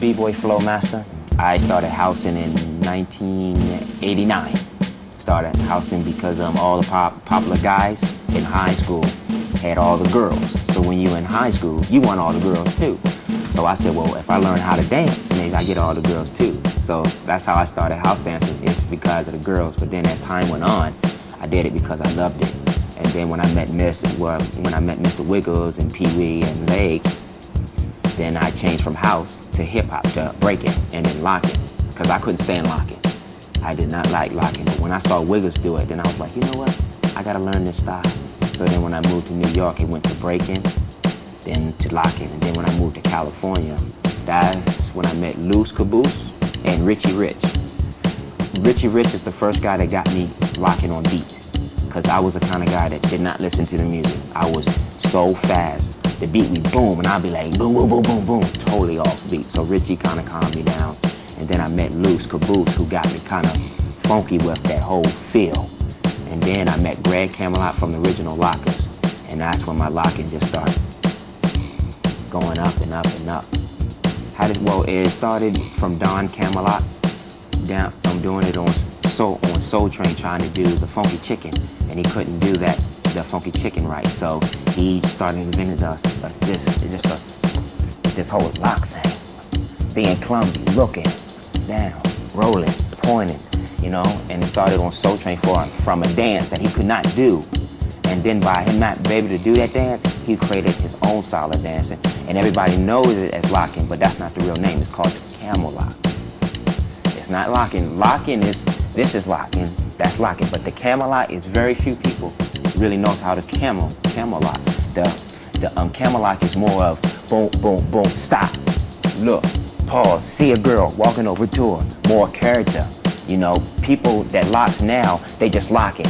B-Boy Flomaster. I started housing in 1989. Started housing because all the popular guys in high school had all the girls. So when you're in high school, you want all the girls too. So I said, well, if I learn how to dance, maybe I get all the girls too. So that's how I started house dancing, it's because of the girls. But then as time went on, I did it because I loved it. And then when I met Mr. Wiggles and Pee Wee and Legs, then I changed from house to hip hop, to breaking and then locking, because I couldn't stand locking. I did not like locking, but when I saw Wiggles do it, then I was like, you know what? I gotta learn this style. So then when I moved to New York, it went to breaking, then to locking, and then when I moved to California, that's when I met Loose Caboose and Richie Rich. Richie Rich is the first guy that got me locking on beat, because I was the kind of guy that did not listen to the music. I was so fast. The beat would boom, and I'd be like, boom, boom, boom, boom, boom, totally off beat. So Richie kind of calmed me down. And then I met Loose Caboose, who got me kind of funky with that whole feel. And then I met Greg Camelot from the original Lockers. And that's when my locking just started going up and up and up. Well, it started from Don Camelot down. I'm doing it on Soul Train, trying to do the funky chicken. And he couldn't do that, the funky chicken right. So he started inventing this whole lock thing. Being clumsy, looking, down, rolling, pointing, you know, and it started on Soul Train from a dance that he could not do. And then by him not being able to do that dance, he created his own style of dancing. And everybody knows it as locking, but that's not the real name. It's called the camel lock. It's not locking. Locking is, this is locking, that's locking. But the camel lock is very few people really knows how to camel lock. The camel lock is more of boom, boom, boom, stop, look, pause, see a girl walking over to her, more character. You know, people that locks now, they just locking.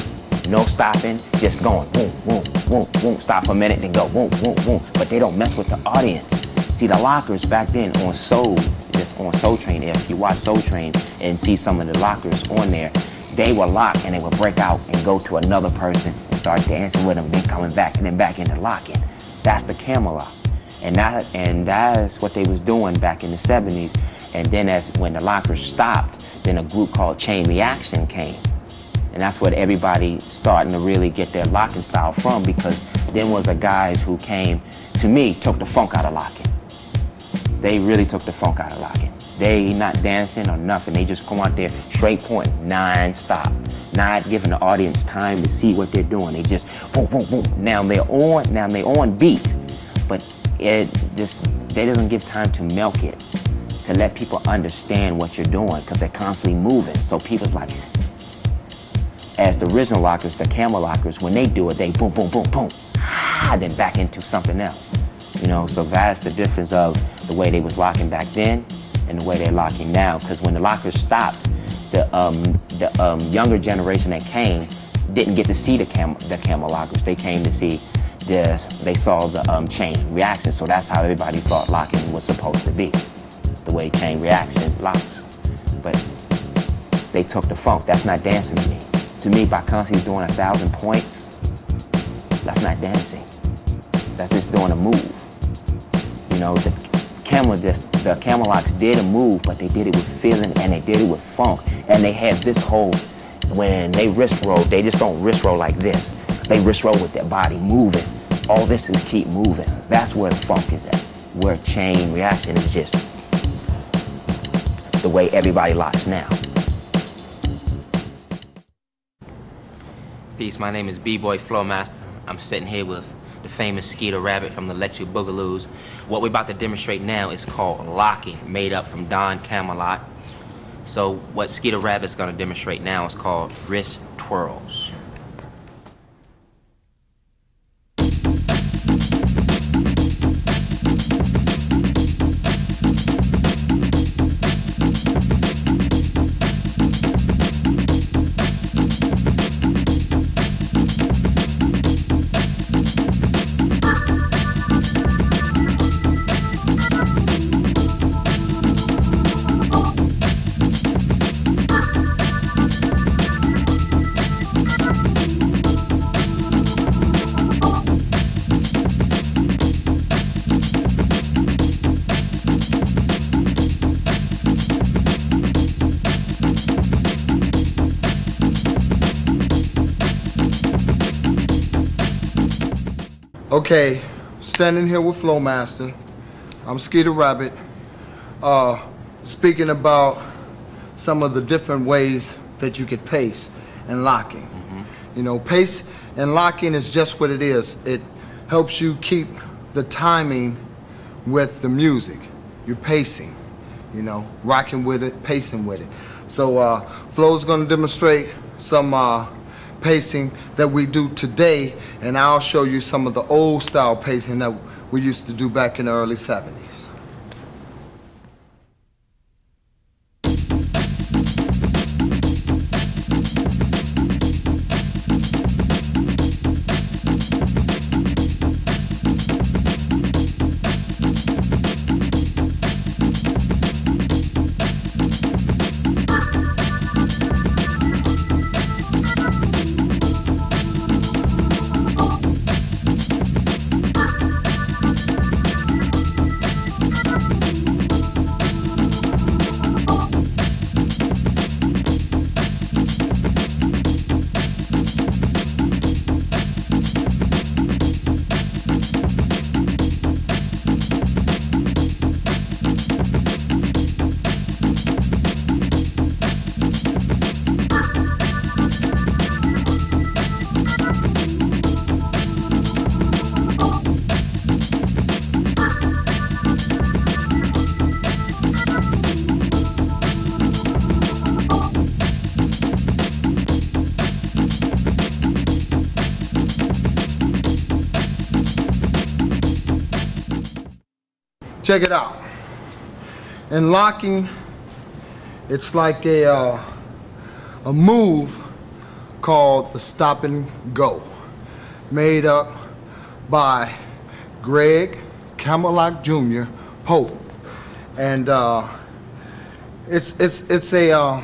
No stopping, just going boom, boom, boom, boom, stop for a minute, then go boom, boom, boom. But they don't mess with the audience. See, the lockers back then on Soul Train, if you watch Soul Train and see some of the lockers on there, they will lock and they will break out and go to another person and start dancing with them, then coming back and then back into locking. That's the camel lock. And that's what they was doing back in the 70s. And then when the lockers stopped, then a group called Chain Reaction came. And that's what everybody starting to really get their locking style from, because then was the guys who came, to me, took the funk out of locking. They really took the funk out of locking. They not dancing or nothing. They just come out there straight point, non-stop. Not giving the audience time to see what they're doing. They just boom, boom, boom. Now they're on beat, but they doesn't give time to milk it, to let people understand what you're doing, because they're constantly moving. So people's like, as the original lockers, the camel lockers, when they do it, they boom, boom, boom, boom, then back into something else. You know, so that's the difference of the way they was locking back then and the way they're locking now. Because when the lockers stopped, the younger generation that came didn't get to see the camel lockers. They came to see they saw the Chain Reaction. So that's how everybody thought locking was supposed to be, the way Chain Reaction locks. But they took the funk. That's not dancing to me. To me, by constantly doing 1,000 points, that's not dancing. That's just doing a move. You know, the camel locks did a move, but they did it with feeling and they did it with funk. And they have this whole, when they wrist roll, they just don't wrist roll like this. They wrist roll with their body moving. All this is keep moving. That's where the funk is at. Where Chain Reaction is just the way everybody locks now. Peace, my name is B-Boy Flomaster. I'm sitting here with the famous Skeeter Rabbit from the Electric Boogaloos. What we're about to demonstrate now is called locking, made up from Don Camelot. So what Skeeter Rabbit's gonna demonstrate now is called wrist twirls. Okay, standing here with Flomaster. I'm Skeeter Rabbit. Speaking about some of the different ways that you could pace and locking. You know, pace and locking is just what it is. It helps you keep the timing with the music. You're pacing, you know, rocking with it, pacing with it. So Flo's gonna demonstrate some pacing that we do today, and I'll show you some of the old style pacing that we used to do back in the early 70s. Check it out. In locking, it's like a move called the stop and go, made up by Greg Camelot Jr. Pope, and it's a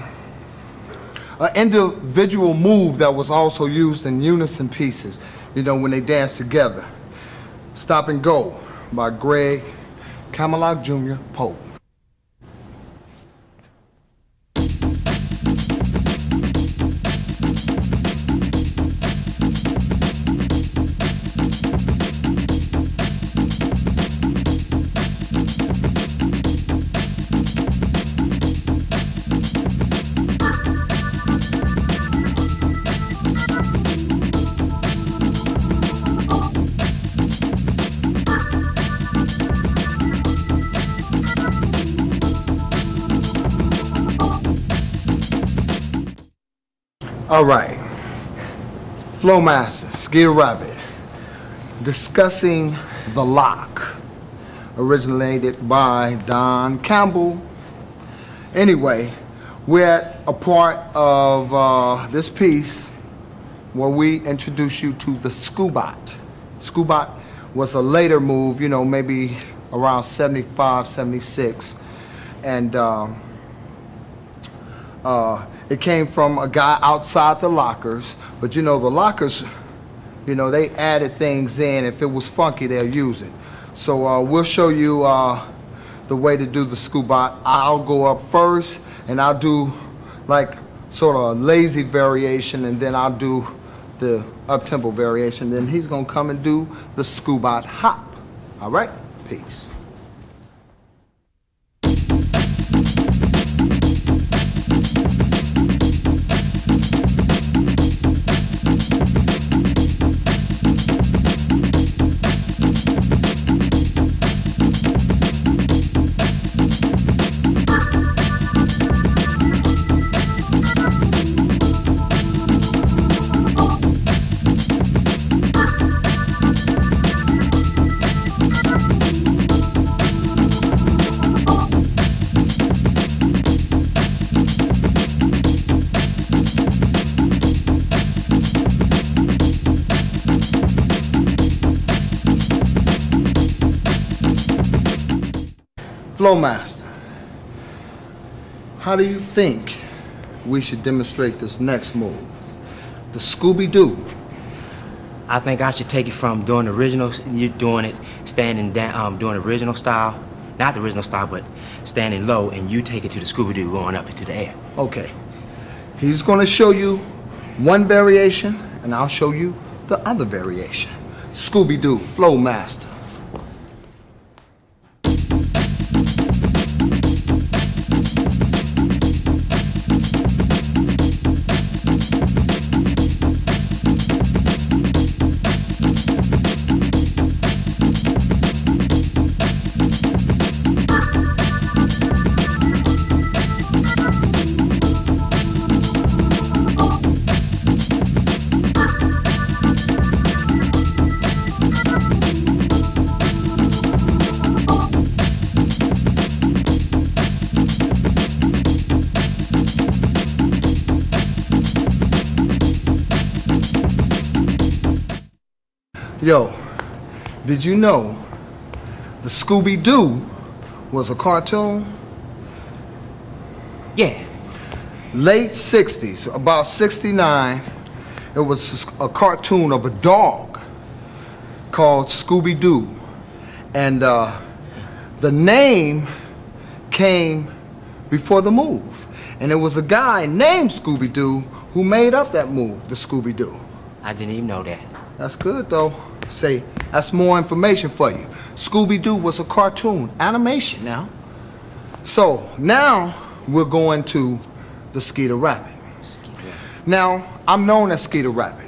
individual move that was also used in unison pieces. You know, when they dance together. Stop and Go by Greg Camelot Jr. Pope. All right, Flomaster, Skeeter Rabbit, discussing the lock, originated by Don Campbell. Anyway, we're at a part of this piece where we introduce you to the Scoobot. Scoobot was a later move, you know, maybe around 75, 76, and it came from a guy outside the lockers, but you know, the lockers, you know, they added things in. If it was funky, they'll use it. So we'll show you the way to do the Scoobot. I'll go up first, and I'll do like sort of a lazy variation, and then I'll do the up-tempo variation. Then he's gonna come and do the Scoobot hop. All right, peace. Flomaster, how do you think we should demonstrate this next move, the Scooby-Doo? I think I should take it from doing the original, you're doing it standing down, doing the original style, not the original style, but standing low, and you take it to the Scooby-Doo going up into the air. Okay. He's going to show you one variation, and I'll show you the other variation. Scooby-Doo, Flomaster. Yo, did you know the Scooby-Doo was a cartoon? Yeah. Late 60s, about 69, it was a cartoon of a dog called Scooby-Doo. And the name came before the move. And it was a guy named Scooby-Doo who made up that move, the Scooby-Doo. I didn't even know that. That's good, though. Say, that's more information for you. Scooby-Doo was a cartoon, animation now. So, now we're going to the Skeeter Rabbit. Now, I'm known as Skeeter Rabbit.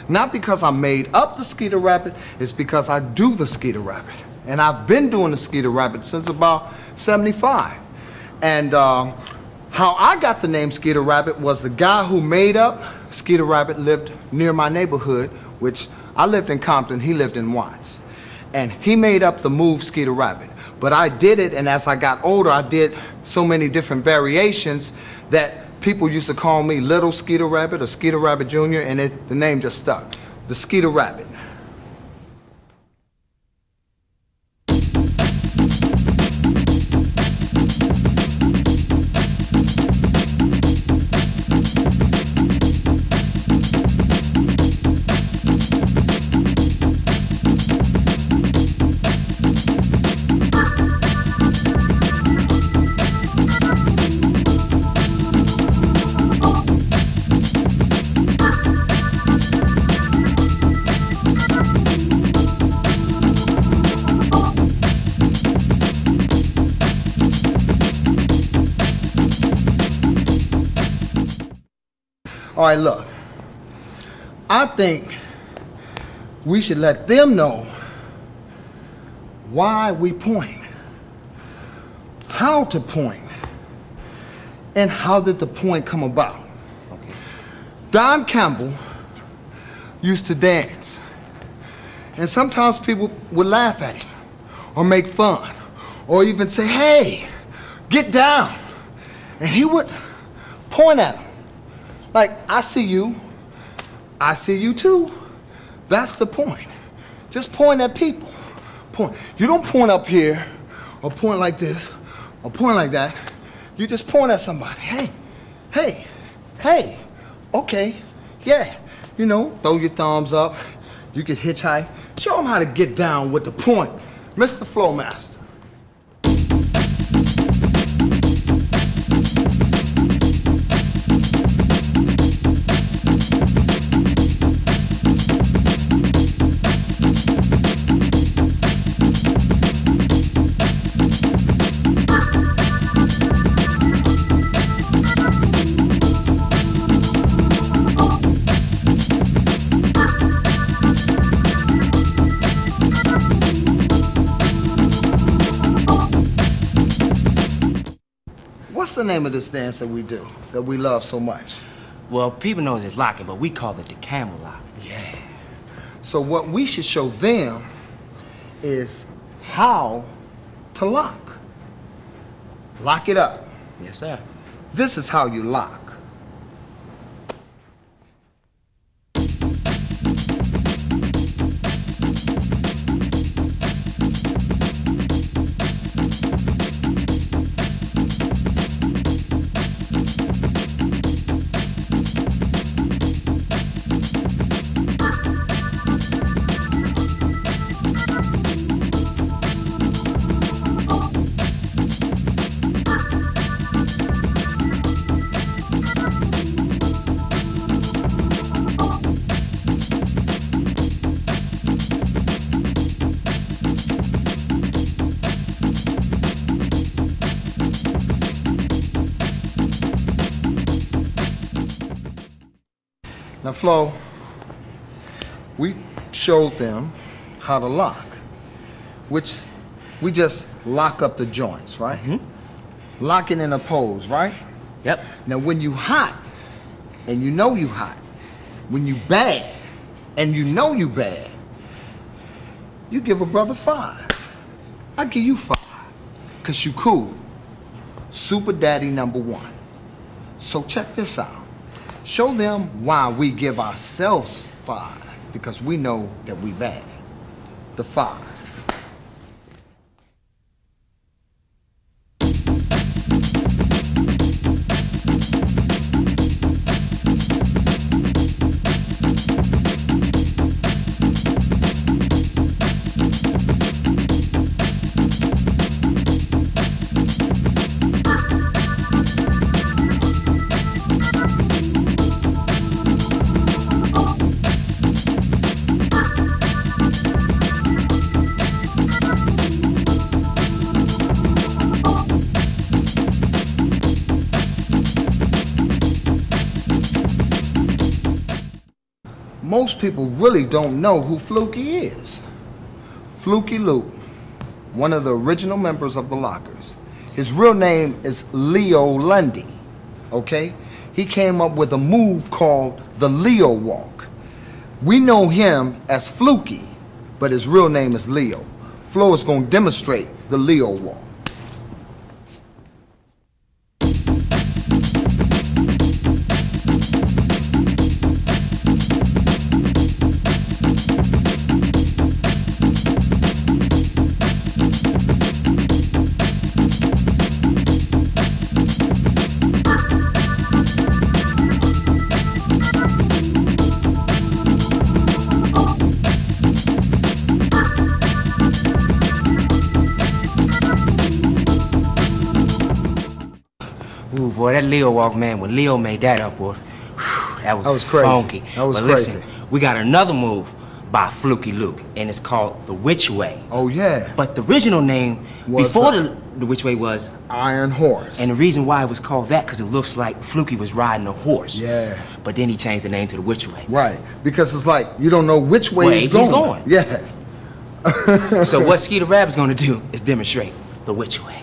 Not because I made up the Skeeter Rabbit, it's because I do the Skeeter Rabbit. And I've been doing the Skeeter Rabbit since about 75. And how I got the name Skeeter Rabbit was the guy who made up Skeeter Rabbit lived near my neighborhood, which I lived in Compton, he lived in Watts. And he made up the move Skeeter Rabbit. But I did it, and as I got older, I did so many different variations that people used to call me Little Skeeter Rabbit or Skeeter Rabbit Jr., and the name just stuck. The Skeeter Rabbit. All right, look, I think we should let them know why we point, how to point, and how did the point come about. Okay. Don Campbell used to dance, and sometimes people would laugh at him or make fun or even say, hey, get down, and he would point at them. Like, I see you too. That's the point. Just point at people. Point. You don't point up here, or point like this, or point like that. You just point at somebody. Hey, hey, hey, okay, yeah. You know, throw your thumbs up. You can hitchhike. Show them how to get down with the point. Mr. Flomaster. What's the name of this dance that we do, that we love so much? Well, people know it's locking, but we call it the camel lock. Yeah. So what we should show them is how to lock. Lock it up. Yes, sir. This is how you lock. Now, Flo, we showed them how to lock, which we just lock up the joints, right? Mm-hmm. Locking in a pose, right? Yep. Now, when you hot, and you know you hot, when you bad, and you know you bad, you give a brother 5. I give you 5, because you cool. Super Daddy #1. So check this out. Show them why we give ourselves 5, because we know that we bad. The 5. Most people really don't know who Fluky is. Fluky Luke, one of the original members of the Lockers. His real name is Leo Lundy, okay? He came up with a move called the Leo Walk. We know him as Fluky, but his real name is Leo. Flo is gonna demonstrate the Leo Walk. Ooh, boy, that Leo walk, man, when Leo made that up, boy, whew, that was crazy. funky. That was but crazy. Listen, we got another move by Fluky Luke, and it's called the Which Way. Oh, yeah. But the original name before the Which Way was Iron Horse. And the reason why it was called that, because it looks like Fluky was riding a horse. Yeah. But then he changed the name to the Which Way. Right, because it's like you don't know which way he's going. Yeah. So what Skeeter Rabbit's gonna do is demonstrate the Which Way.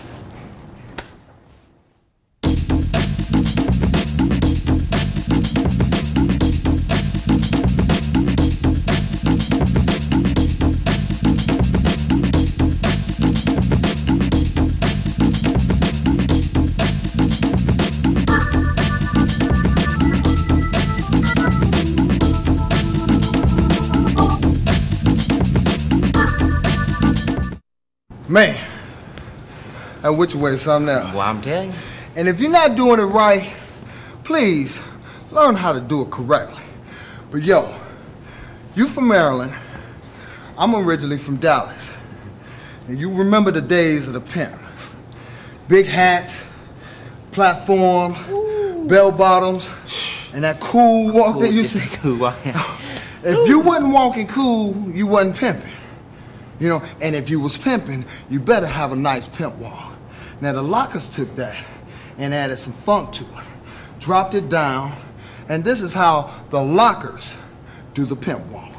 Man, that Which Way is something else. Well, I'm telling you. And if you're not doing it right, please learn how to do it correctly. But yo, you from Maryland, I'm originally from Dallas. And you remember the days of the pimp. Big hats, platforms, bell bottoms, and that cool walk that you see. If you wasn't walking cool, you wasn't pimping. You know, and if you was pimping, you better have a nice pimp walk. Now the Lockers took that and added some funk to it, dropped it down, and this is how the Lockers do the pimp walk.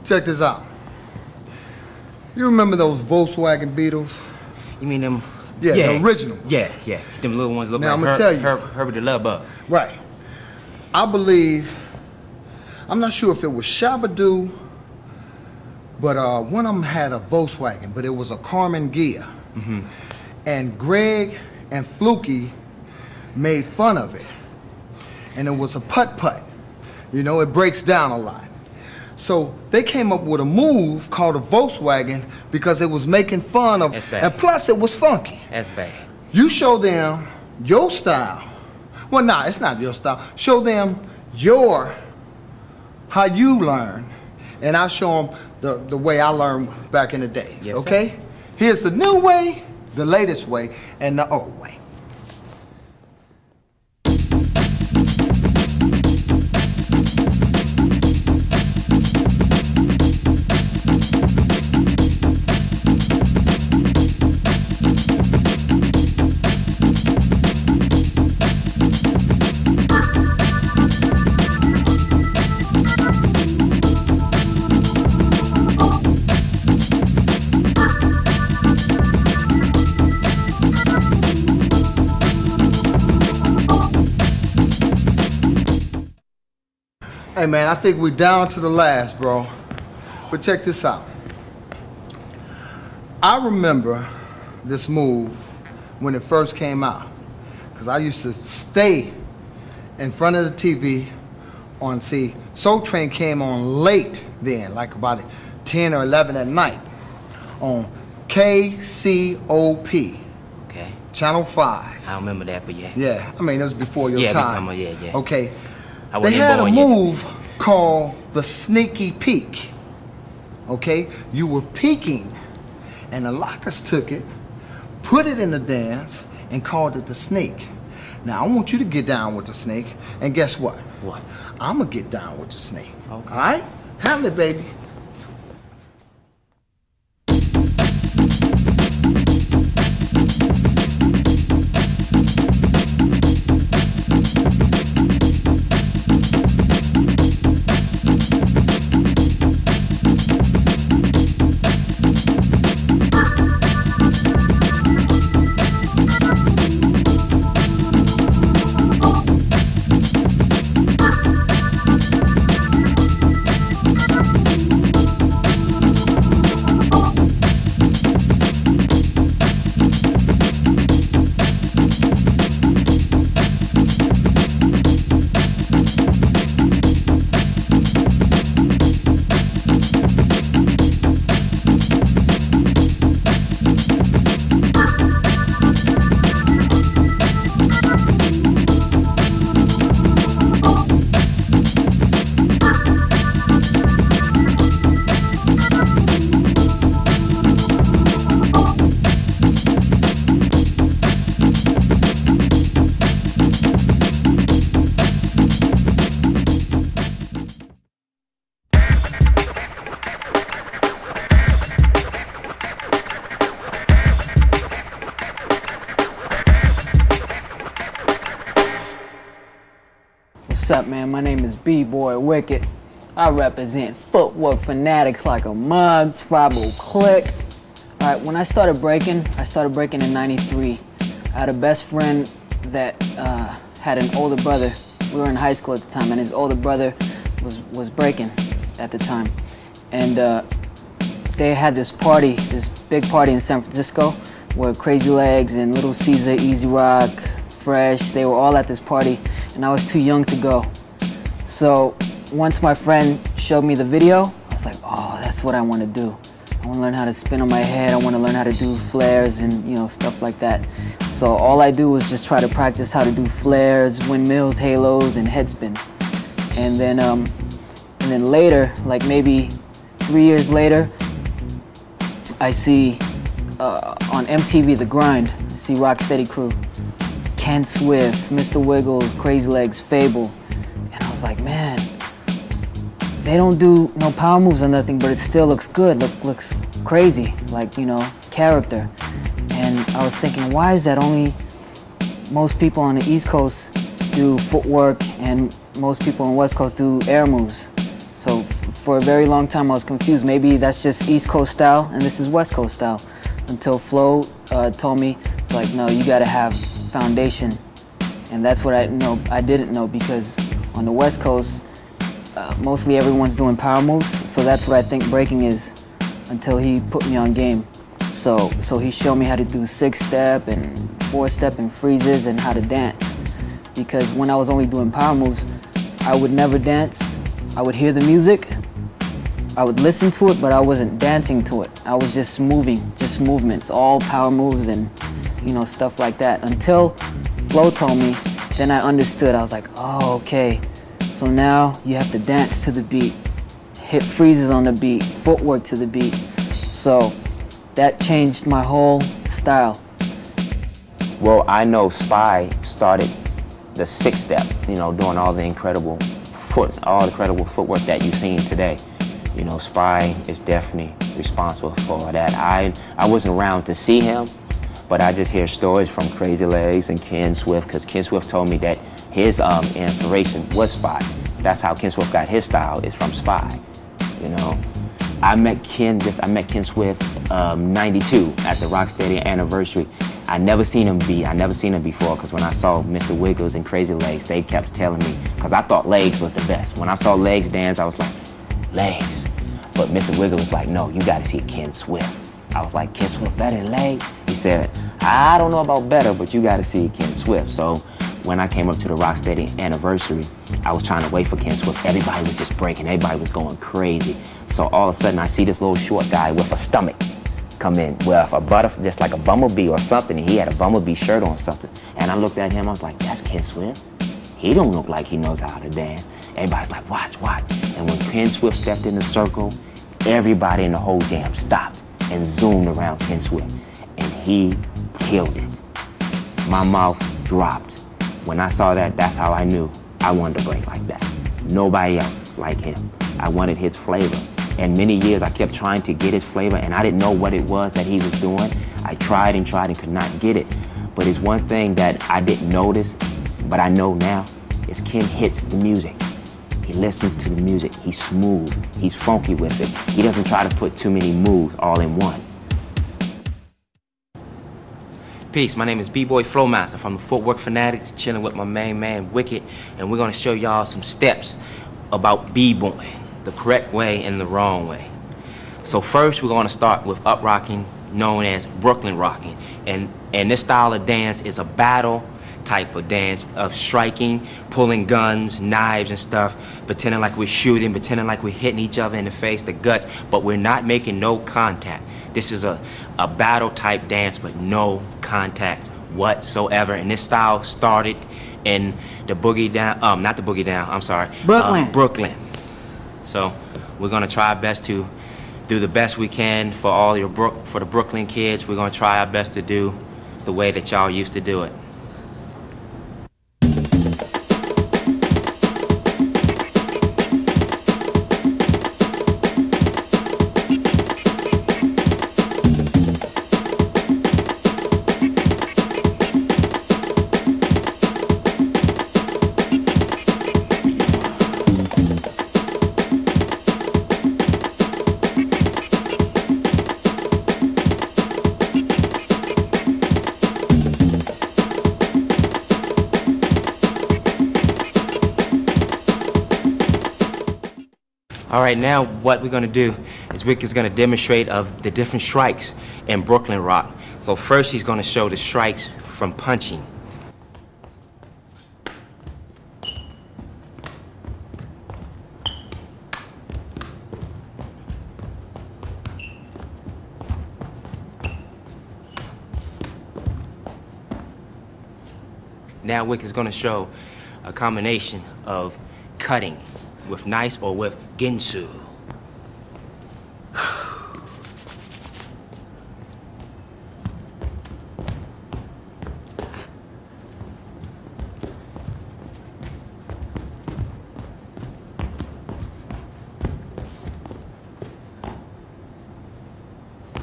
Check this out. You remember those Volkswagen Beetles? You mean them? Yeah, the original. Yeah. Them little ones look now, like I'm gonna tell you, Herbert the Love Bug. Right. I believe, I'm not sure if it was Shabba-Doo, but one of them had a Volkswagen, but it was a Carmen Ghia. And Greg and Fluky made fun of it. And it was a putt-putt. You know, it breaks down a lot. So they came up with a move called a Volkswagen because it was making fun of, and plus it was funky. That's bad. You show them your style. Well, nah, it's not your style. Show them how you learn, and I'll show them the way I learned back in the days, yes, okay? Sir. Here's the new way, the latest way, and the old way. Hey man, I think we're down to the last, bro. But check this out. I remember this move when it first came out, because I used to stay in front of the TV on, see, Soul Train came on late then, like about 10 or 11 at night, on KCOP. Okay. Channel 5. I remember that, but yeah. Yeah, I mean, it was before your time. Yeah. Okay. They had a move called the sneaky peek. Okay? You were peeking, and the lockers took it, put it in the dance, and called it the snake. Now, I want you to get down with the snake, and guess what? What? I'm gonna get down with the snake. Okay. All right? Handle it, baby. What's up, man? My name is B-Boy Wicket. I represent footwork fanatics like a mug, tribal click. Alright, when I started breaking in '93. I had a best friend that had an older brother. We were in high school at the time, and his older brother was breaking at the time. And they had this party, this big party in San Francisco, where Crazy Legs and Little Caesar, Easy Rock, Fresh, they were all at this party, and I was too young to go. So once my friend showed me the video, I was like, oh, that's what I want to do. I want to learn how to spin on my head. I want to learn how to do flares and, you know, stuff like that. So all I do is just try to practice how to do flares, windmills, halos, and head spins. And then later, like maybe 3 years later, I see on MTV The Grind, I see Rocksteady Crew, Ken Swift, Mr. Wiggles, Crazy Legs, Fable. And I was like, man, they don't do no power moves or nothing, but it still looks good, looks crazy, like, you know, character. And I was thinking, why is that only most people on the East Coast do footwork and most people on the West Coast do air moves? So for a very long time I was confused. Maybe that's just East Coast style and this is West Coast style. Until Flo told me, it's like, no, you gotta have foundation. And that's what I didn't know, because on the West Coast, mostly everyone's doing power moves, so that's what I think breaking is, until he put me on game. So he showed me how to do 6-step and 4-step and freezes and how to dance. Because when I was only doing power moves, I would never dance. I would hear the music, I would listen to it, but I wasn't dancing to it. I was just moving, just movements, all power moves and, you know, stuff like that. Until Flo told me, then I understood. I was like, oh, okay. So now you have to dance to the beat, hit freezes on the beat, footwork to the beat. So that changed my whole style. Well, I know Spy started the 6-step, you know, doing all the incredible footwork that you've seen today. You know, Spy is definitely responsible for that. I wasn't around to see him, but I just hear stories from Crazy Legs and Ken Swift, because Ken Swift told me that his inspiration was Spy. That's how Ken Swift got his style, is from Spy. You know, I met Ken Swift 92 at the Rocksteady anniversary. I never seen him before, because when I saw Mr. Wiggles and Crazy Legs, they kept telling me, because I thought Legs was the best. When I saw Legs dance, I was like, Legs. But Mr. Wiggles was like, no, you gotta see Ken Swift. I was like, Ken Swift better than Legs? He said, I don't know about better, but you gotta see Ken Swift. So when I came up to the Rocksteady anniversary, I was trying to wait for Ken Swift. Everybody was just breaking, everybody was going crazy. So all of a sudden I see this little short guy with a stomach come in with a butterfly, just like a bumblebee or something, and he had a bumblebee shirt on something. And I looked at him, I was like, that's Ken Swift. He don't look like he knows how to dance. Everybody's like, watch. And when Ken Swift stepped in the circle, everybody in the whole jam stopped and zoomed around Ken Swift. And he killed it. My mouth dropped. When I saw that, that's how I knew I wanted to break like that. Nobody else like him. I wanted his flavor. And many years I kept trying to get his flavor, and I didn't know what it was that he was doing. I tried and could not get it. But it's one thing that I didn't notice, but I know now, is Ken hits the music. He listens to the music. He's smooth. He's funky with it. He doesn't try to put too many moves all in one. Peace, my name is B-Boy Flomaster from the Footwork Fanatics, chilling with my main man, Wicket, and we're gonna show y'all some steps about b-boying, the correct way and the wrong way. So first, we're gonna start with up rocking, known as Brooklyn rocking. And this style of dance is a battle type of dance of striking, pulling guns, knives and stuff, pretending like we're shooting, pretending like we're hitting each other in the face, the guts, but we're not making no contact. This is a battle type dance, but no contact whatsoever. And this style started in the boogie down, not the boogie down, I'm sorry. Brooklyn. So we're gonna try our best to do the best we can for all for the Brooklyn kids. We're gonna try our best to do the way that y'all used to do it. All right, now what we're gonna do is Wicket's gonna demonstrate of the different strikes in Brooklyn rock. So first he's gonna show the strikes from punching. Now Wicket's gonna show a combination of cutting with nice or with ginsu.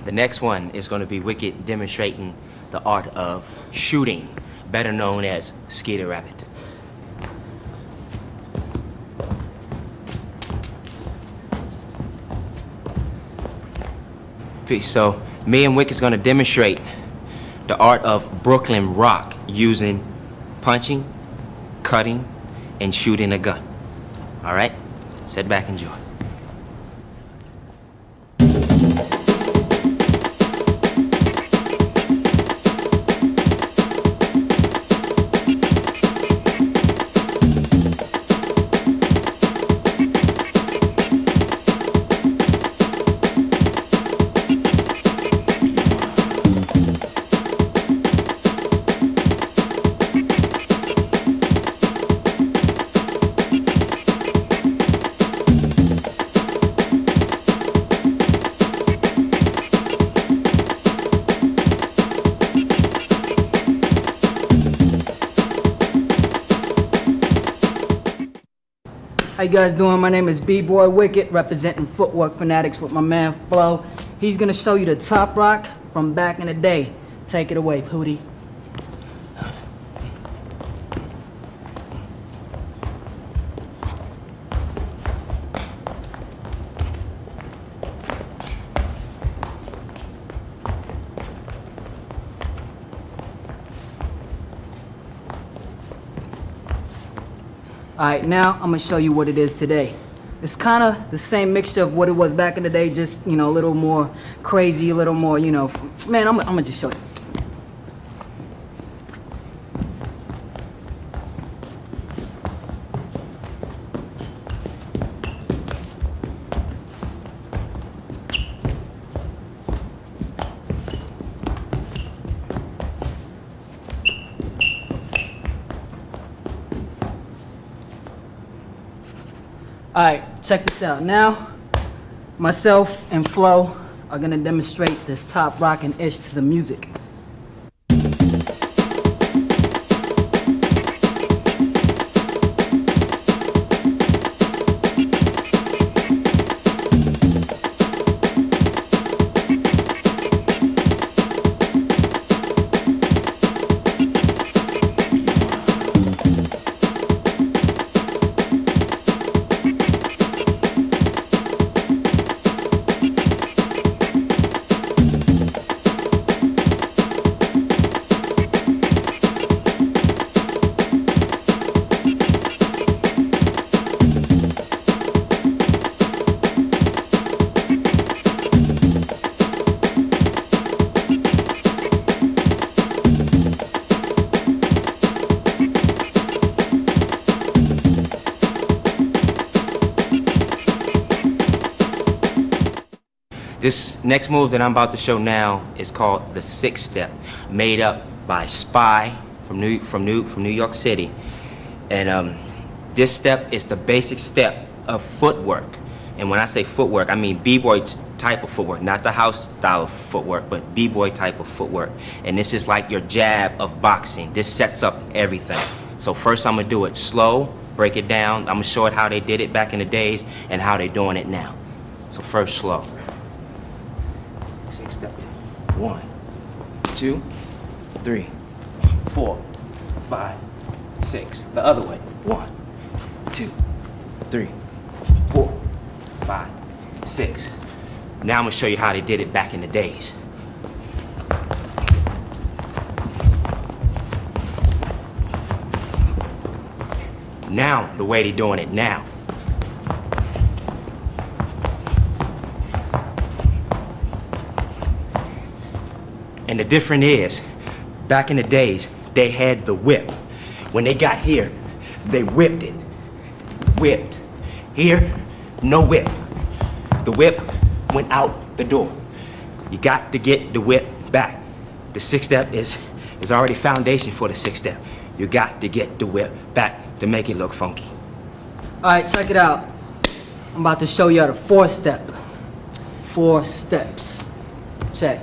The next one is going to be Wicket demonstrating the art of shooting, better known as Skeeter Rabbit. So me and Wicket's gonna demonstrate the art of Brooklyn rock using punching, cutting, and shooting a gun. All right? Sit back, enjoy. How you guys doing? My name is B-Boy Wicket, representing Footwork Fanatics with my man Flo. He's gonna show you the top rock from back in the day. Take it away, Pootie. Alright, now I'm gonna show you what it is today. It's kind of the same mixture of what it was back in the day, just, you know, a little more crazy, a little more, you know, man, I'm gonna just show you. Alright, check this out. Now, myself and Flo are gonna demonstrate this top rockin' ish to the music. This next move that I'm about to show now is called the 6-step, made up by Spy from New York City. And this step is the basic step of footwork. And when I say footwork, I mean b-boy type of footwork, not the house style of footwork, but b-boy type of footwork. And this is like your jab of boxing. This sets up everything. So first I'm gonna do it slow, break it down. I'm gonna show it how they did it back in the days and how they're doing it now. So first slow. 6-step in. 1, 2, 3, 4, 5, 6. The other way. 1, 2, 3, 4, 5, 6. Now I'm gonna show you how they did it back in the days. Now, the way they're doing it now. And the difference is, back in the days, they had the whip. When they got here, they whipped it. Whipped. Here, no whip. The whip went out the door. You got to get the whip back. The 6-step is already foundation for the 6-step. You got to get the whip back to make it look funky. Alright, check it out. I'm about to show you the 4-step. 4 steps. Check.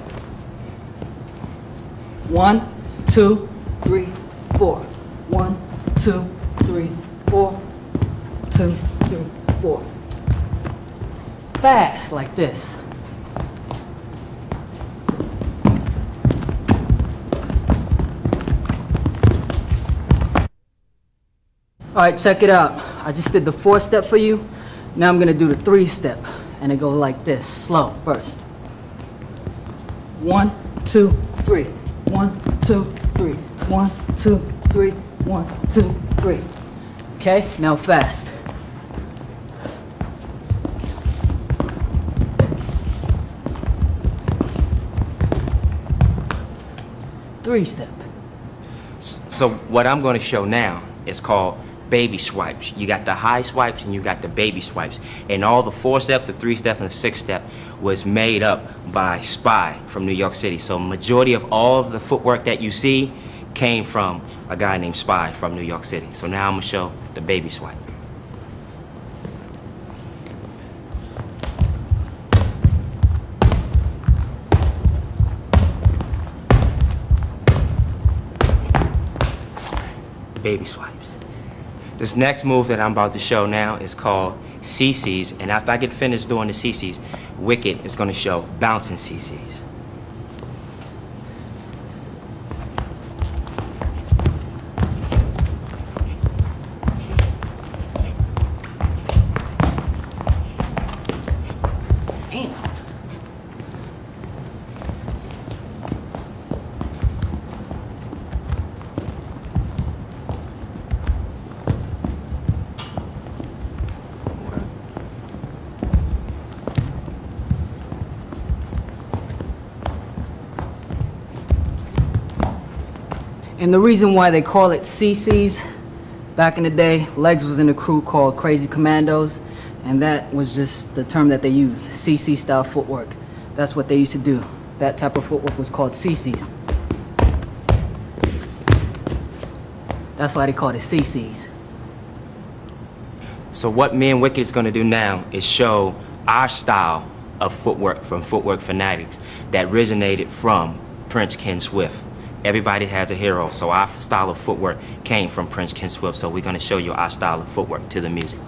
1, 2, 3, 4. 1, 2, 3, 4. 2, 3, 4. Fast like this. Alright, check it out. I just did the 4-step for you. Now I'm gonna do the 3-step. And it goes like this. Slow first. 1, 2, 3. 1, 2, 3. 1, 2, 3. 1, 2, 3. Okay, now fast. Three-step. So what I'm going to show now is called baby swipes. You got the high swipes and you got the baby swipes. And all the 4-step, the 3-step, and the 6-step was made up by Spy from New York City. So majority of all of the footwork that you see came from a guy named Spy from New York City. So now I'm going to show the baby swipe. Baby swipes. This next move that I'm about to show now is called CCs, and after I get finished doing the CCs, Wicket is going to show bouncing CCs. And the reason why they call it CCs, back in the day, Legs was in a crew called Crazy Commandos, and that was just the term that they used, CC style footwork. That's what they used to do. That type of footwork was called CCs. That's why they called it CCs. So what me and Wicket is going to do now is show our style of footwork from Footwork Fanatics that originated from Prince Ken Swift. Everybody has a hero, so our style of footwork came from Prince Ken Swift, so we're going to show you our style of footwork to the music.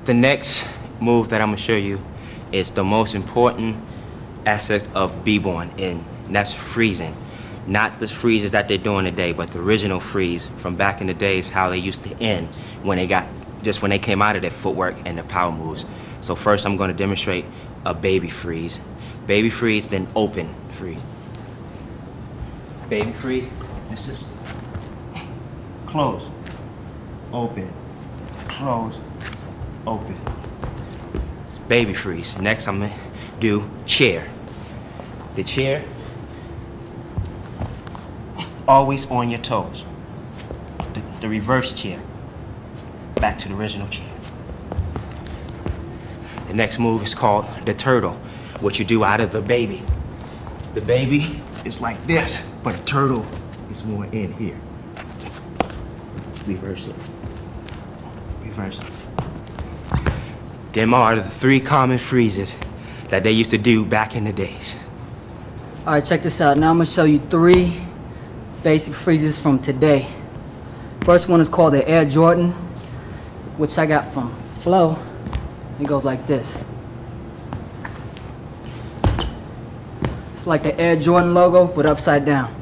The next move that I'm going to show you is the most important aspect of b-boying, and that's freezing. Not the freezes that they're doing today, but the original freeze from back in the days, how they used to end when they came out of their footwork and the power moves. So first I'm going to demonstrate a baby freeze. Baby freeze, then open freeze. Baby freeze, it's just close, open, close, open. It's baby freeze. Next I'm gonna do chair. The chair, always on your toes. The reverse chair. Back to the original chair. The next move is called the turtle, what you do out of the baby. The baby is like this, but the turtle is more in here. Reverse it. Reverse it. Them are the 3 common freezes that they used to do back in the days. All right, check this out. Now I'm gonna show you 3 basic freezes from today. First one is called the Air Jordan, which I got from Flo. It goes like this. It's like the Air Jordan logo, but upside down.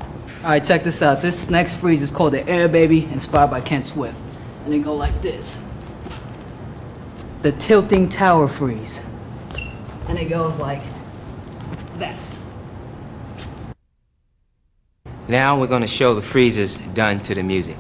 All right, check this out. This next freeze is called the Air Baby, inspired by Ken Swift. And it go like this. The tilting tower freeze. And it goes like that. Now we're going to show the freezes done to the music.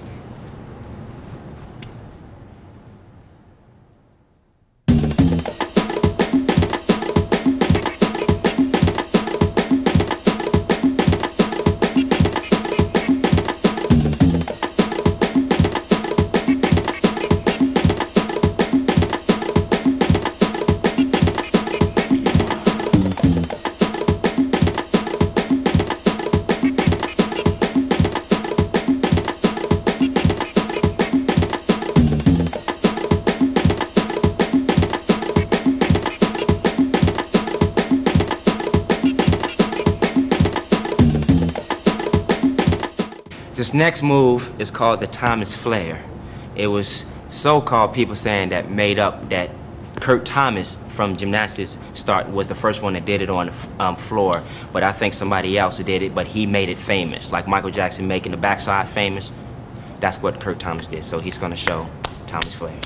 This next move is called the Thomas Flare. It was so-called people saying that made up that Kurt Thomas from gymnastics was the first one that did it on the floor, but I think somebody else did it, but he made it famous. Like Michael Jackson making the backside famous, that's what Kurt Thomas did. So he's gonna show Thomas Flare.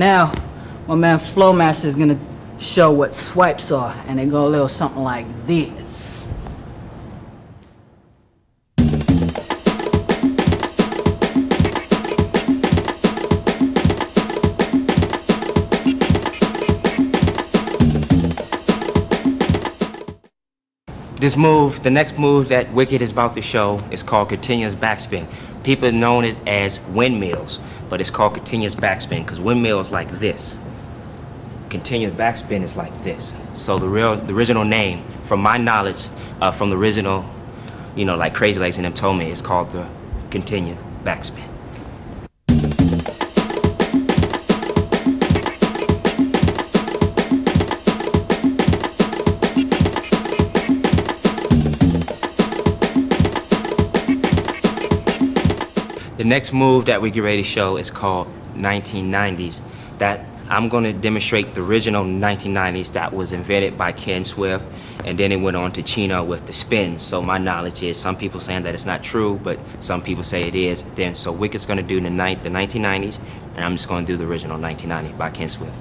Now, my man Flomaster is gonna show what swipes are, and they go a little something like this. This move, the next move that Wicket is about to show is called continuous backspin. People know it as windmills, but it's called continuous backspin because windmill is like this. Continuous backspin is like this. So the original name, from my knowledge, from the original, you know, like Crazy Legs and them told me, it's called the continuous backspin. The next move that we get ready to show is called 1990s. That I'm going to demonstrate the original 1990s that was invented by Ken Swift, and then it went on to Chino with the spins. So my knowledge is some people saying that it's not true, but some people say it is. Then so Wicket's going to do the 1990s, and I'm just going to do the original 1990 by Ken Swift.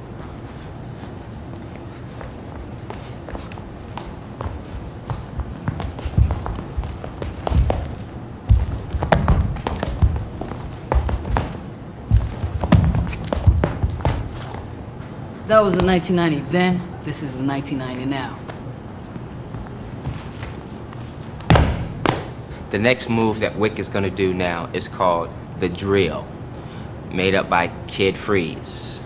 That was the 1990 then, this is the 1990 now. The next move that Wick is going to do now is called the drill, made up by Kid Freeze.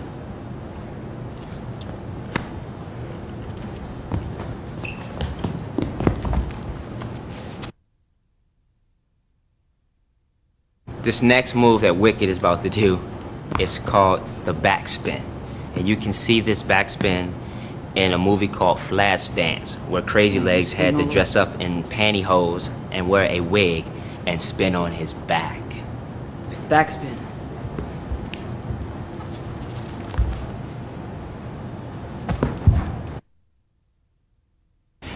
This next move that Wicket is about to do is called the backspin. And you can see this backspin in a movie called Flashdance, where Crazy Legs had to dress up in pantyhose and wear a wig and spin on his back. Backspin.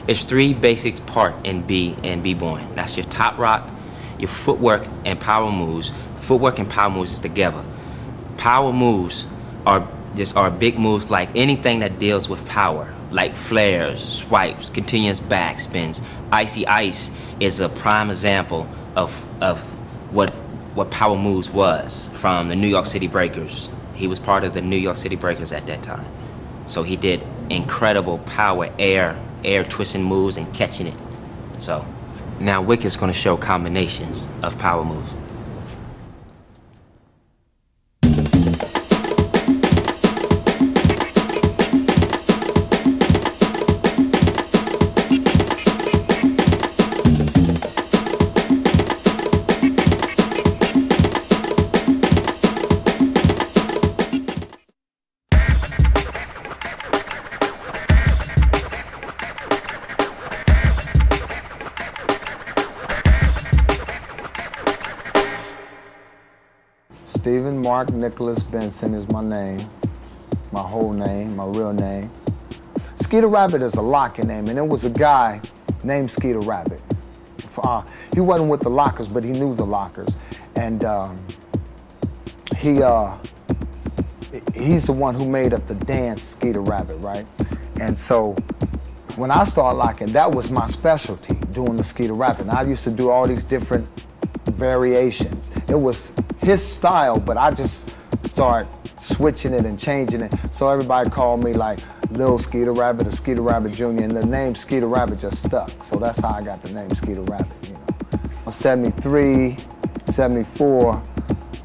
It's three basic parts in b-boying. That's your top rock, your footwork, and power moves. Footwork and power moves is together. Power moves are big moves like anything that deals with power, like flares, swipes, continuous backspins. Icy Ice is a prime example of what power moves was from the New York City Breakers. He was part of the New York City Breakers at that time. So he did incredible power air twisting moves and catching it. So now Wicket's gonna show combinations of power moves. Stephen Mark Nicholas Benson is my name, my whole name, my real name. Skeeter Rabbit is a locking name, and it was a guy named Skeeter Rabbit. He wasn't with the Lockers, but he knew the Lockers. And he's the one who made up the dance Skeeter Rabbit, right? And so when I started locking, that was my specialty, doing the Skeeter Rabbit. And I used to do all these different variations. It was his style, but I just started switching it and changing it. So everybody called me like Lil Skeeter Rabbit or Skeeter Rabbit Jr. And the name Skeeter Rabbit just stuck. So that's how I got the name Skeeter Rabbit, you know. 73, 74,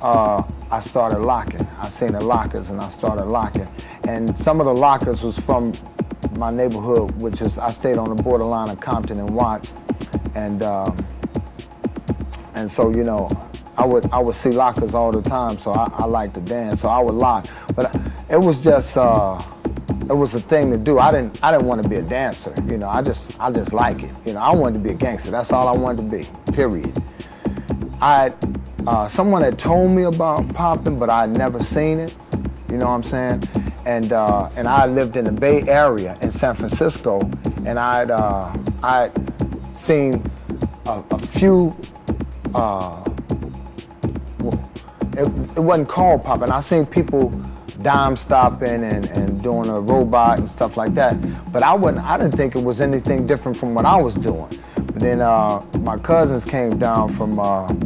I started locking. I seen the Lockers and I started locking. And some of the Lockers was from my neighborhood, which is, I stayed on the borderline of Compton and Watts. And so, you know, I would see Lockers all the time, so I liked to dance, so I would lock. But it was just, it was a thing to do. I didn't want to be a dancer, you know. I just like it, you know. I wanted to be a gangster. That's all I wanted to be. Period. Someone had told me about Poppin, but I had never seen it. You know what I'm saying? And I lived in the Bay Area in San Francisco, and I'd seen a few. It wasn't called Poppin. I seen people dime stopping and doing a robot and stuff like that. But I didn't think it was anything different from what I was doing. But then my cousins came down from,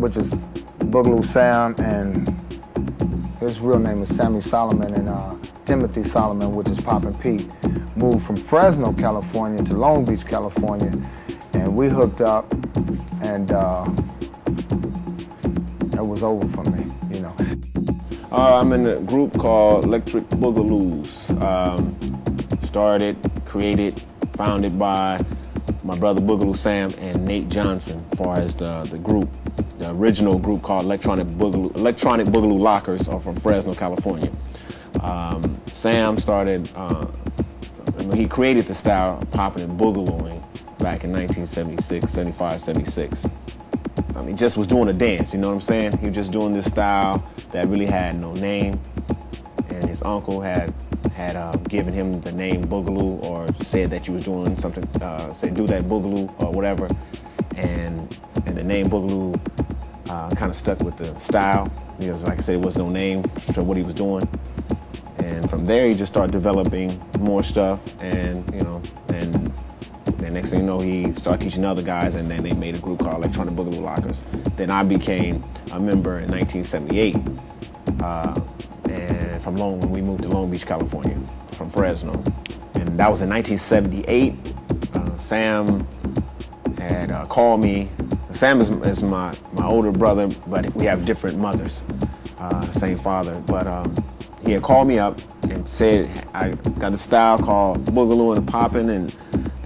which is Boogaloo Sam, and his real name is Sammy Solomon, and Timothy Solomon, which is Poppin Pete, moved from Fresno, California to Long Beach, California, and we hooked up, and it was over for me, you know. I'm in a group called Electric Boogaloos. Started, created, founded by my brother Boogaloo Sam and Nate Johnson, as far as the group. The original group called Electronic Boogaloo Lockers are from Fresno, California. Sam started, he created the style of popping and boogalooing back in 1976, 75, 76. I mean, just was doing a dance, you know what I'm saying? He was just doing this style that really had no name, and his uncle had given him the name Boogaloo, or said that you was doing something, said do that Boogaloo or whatever, and the name Boogaloo kind of stuck with the style, because like I said, it was no name to what he was doing. And from there, he just started developing more stuff, and you know, and then next thing you know, he started teaching other guys, and then they made a group called Electronic Boogaloo Lockers. Then I became a member in 1978, and when we moved to Long Beach, California, from Fresno. And that was in 1978. Sam had called me. Sam is my older brother, but we have different mothers, same father. But he had called me up and said, I got a style called Boogaloo and Poppin', and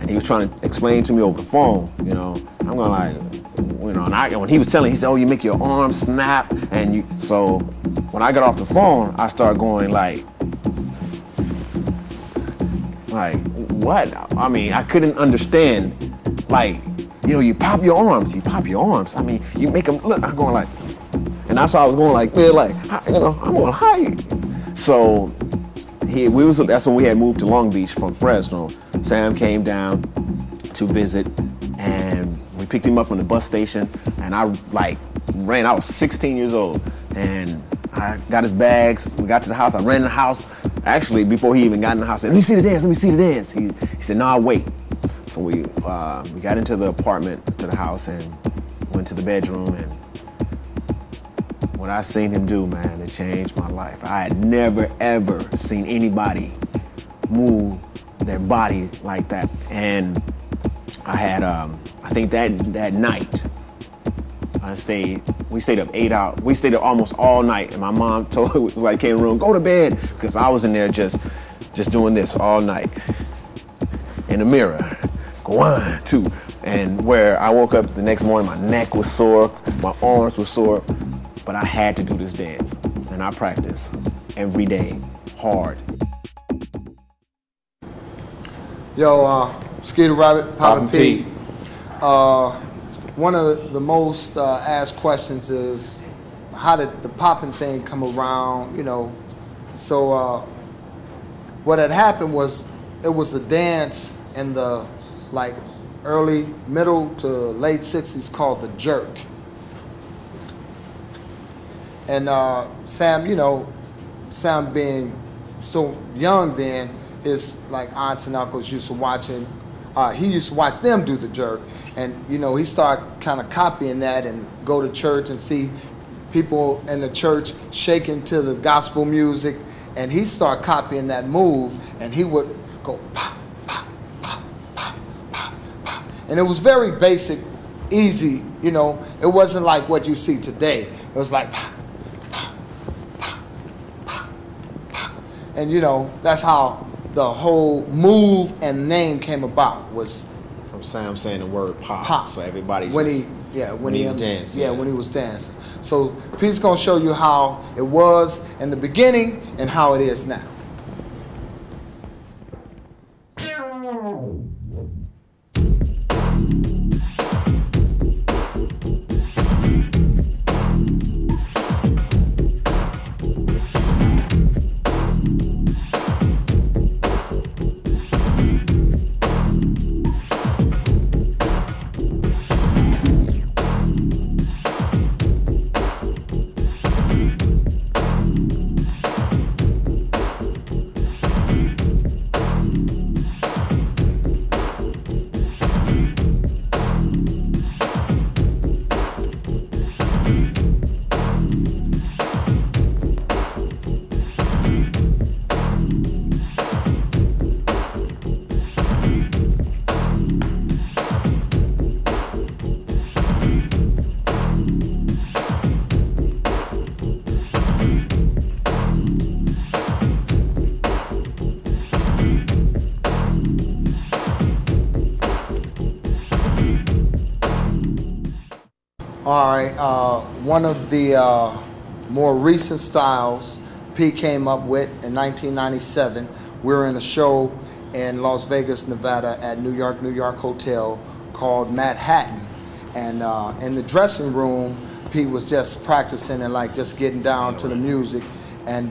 he was trying to explain to me over the phone, you know. I'm going like, you know, and when he was telling, he said, oh, you make your arm snap, and you, so when I got off the phone, I started going like, what? I mean, I couldn't understand, like, you know, you pop your arms. I mean, you make them look, I'm going like, and that's why I was going like, man, like, you know, I'm going, hi. So that's when we had moved to Long Beach from Fresno. Sam came down to visit, and we picked him up from the bus station, and I like ran, I was 16 years old, and I got his bags, we got to the house, I ran in the house. Actually, before he even got in the house, I said, let me see the dance. He said, no, I'll wait. So we got into the apartment, to the house, and went to the bedroom, and what I seen him do, man, it changed my life. I had never, ever seen anybody move their body like that. And I had, I think that night, we stayed up 8 hours. We stayed up almost all night, and my mom told, it was like, came in the room, go to bed, because I was in there just doing this all night in the mirror. Go 1, 2, and where I woke up the next morning, my neck was sore, my arms were sore, but I had to do this dance, and I practiced every day, hard. Yo, Skeeter Rabbit, Poppin Pete. One of the most asked questions is, how did the poppin' thing come around, you know? So what had happened was, it was a dance in the like middle to late 60s called the jerk. And Sam, you know, Sam being so young then, his like aunts and uncles used to watch him. He used to watch them do the jerk, and you know, he started kind of copying that and go to church and see people in the church shaking to the gospel music, and he started copying that move, and he would go pop, pop, pop, pop, pop, pop, and it was very basic, easy, you know. It wasn't like what you see today. It was like pop, pop, pop, pop, pop, and you know, that's how the whole move and name came about, was from Sam saying the word pop. Pop. So everybody when just, when he was dancing. Yeah, when he was dancing. So Pete's gonna show you how it was in the beginning and how it is now. All right, one of the more recent styles P came up with in 1997. We were in a show in Las Vegas, Nevada at New York Hotel called Manhattan. And in the dressing room, P was just practicing and like just getting down to the music. And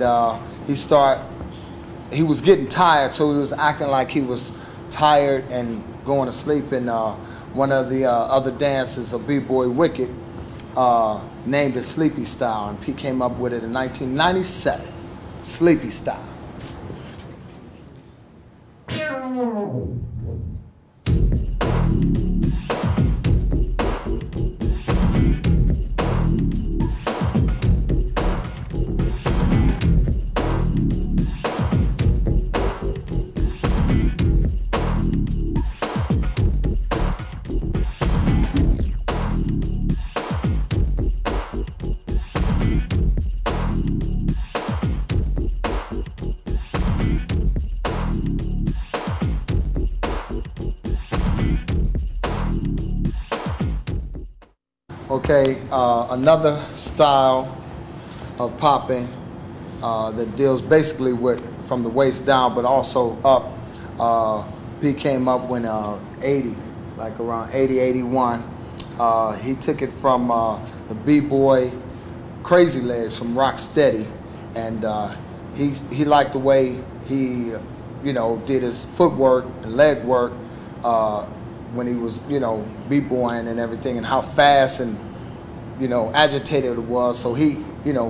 he was getting tired, so he was acting like he was tired and going to sleep. And one of the other dancers, a B-boy Wicket, named it Sleepy Style, and P came up with it in 1997, Sleepy Style. Okay, another style of popping that deals basically with from the waist down, but also up. P came up when 80, like around 80, 81. He took it from the B-boy Crazy Legs from Rocksteady, and he liked the way he, did his footwork and leg work when he was, b-boying and everything, and how fast and, agitated it was. So he,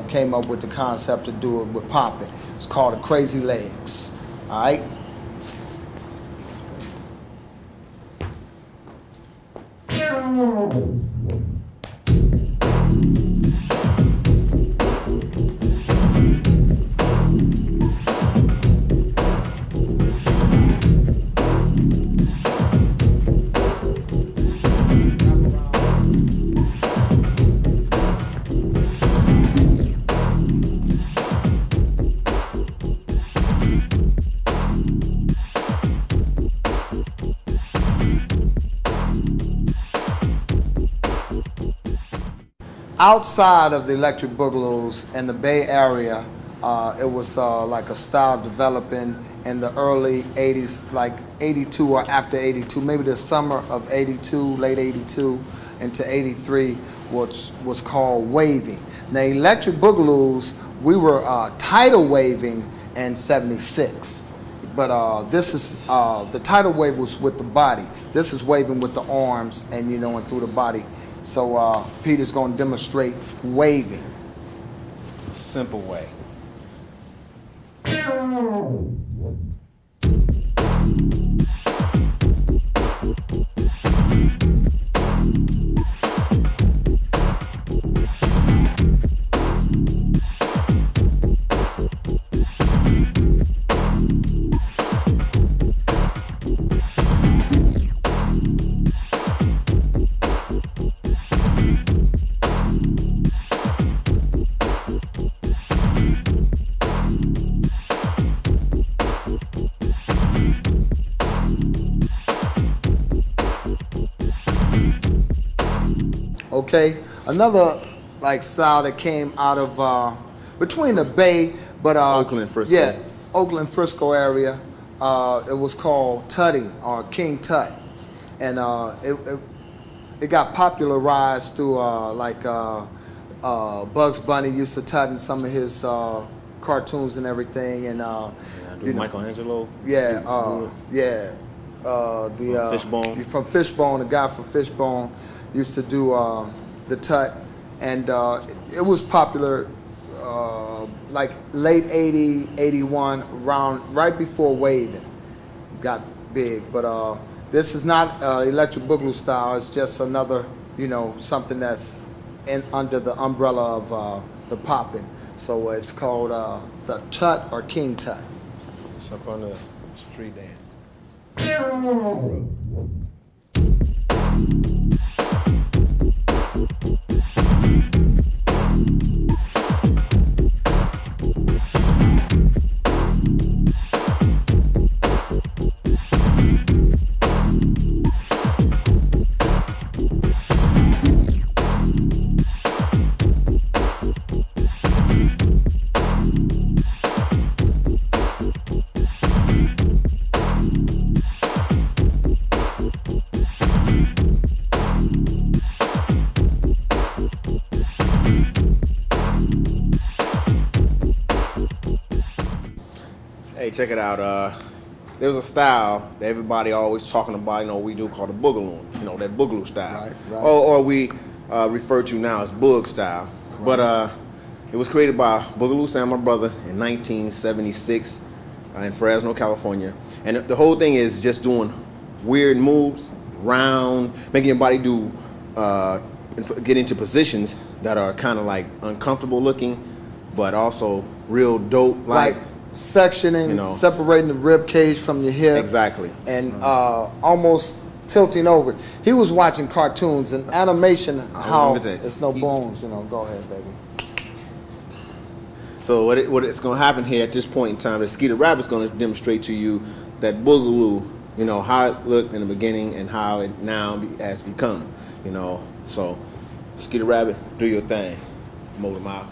came up with the concept to do it with popping. It's called the Crazy Legs. All right. Outside of the electric boogaloos in the Bay Area, it was like a style developing in the early 80s, like 82 or after 82, maybe the summer of 82, late 82 into 83, which was called waving. Now, electric boogaloos, we were tidal waving in 76. But this is, the tidal wave was with the body. This is waving with the arms and, and through the body. So Peter's going to demonstrate waving. Simple way. Okay, another like style that came out of between the Bay, but Oakland, Frisco. Yeah, Oakland, Frisco area. It was called tutting or King Tut, and it got popularized through Bugs Bunny used to tut in some of his cartoons and everything, and Michelangelo. Yeah, Fishbone. From Fishbone, the guy from Fishbone used to do the tut, and it was popular like late 80, 81, around right before waving got big. But this is not electric boogaloo style. It's just another, something that's under the umbrella of the popping. So it's called the tut or King Tut. It's up on the street dance. Hey, check it out. There's a style that everybody always talking about, you know, we do called the boogaloo, you know, that boogaloo style. Right. Or we refer to now as boog style. Right. But it was created by Boogaloo Sam, my brother, in 1976 in Fresno, California. And the whole thing is just doing weird moves, round, making your body do, get into positions that are kind of like uncomfortable looking, but also real dope. Like sectioning, you know, separating the rib cage from your hip. Exactly. And almost tilting over. He was watching cartoons and animation, how it's no bones, you know. Go ahead, baby. So what it's going to happen here at this point in time is Skeeter Rabbit's going to demonstrate to you that boogaloo, you know, how it looked in the beginning and how it now has become, you know. So Skeeter Rabbit, do your thing. Mow them out.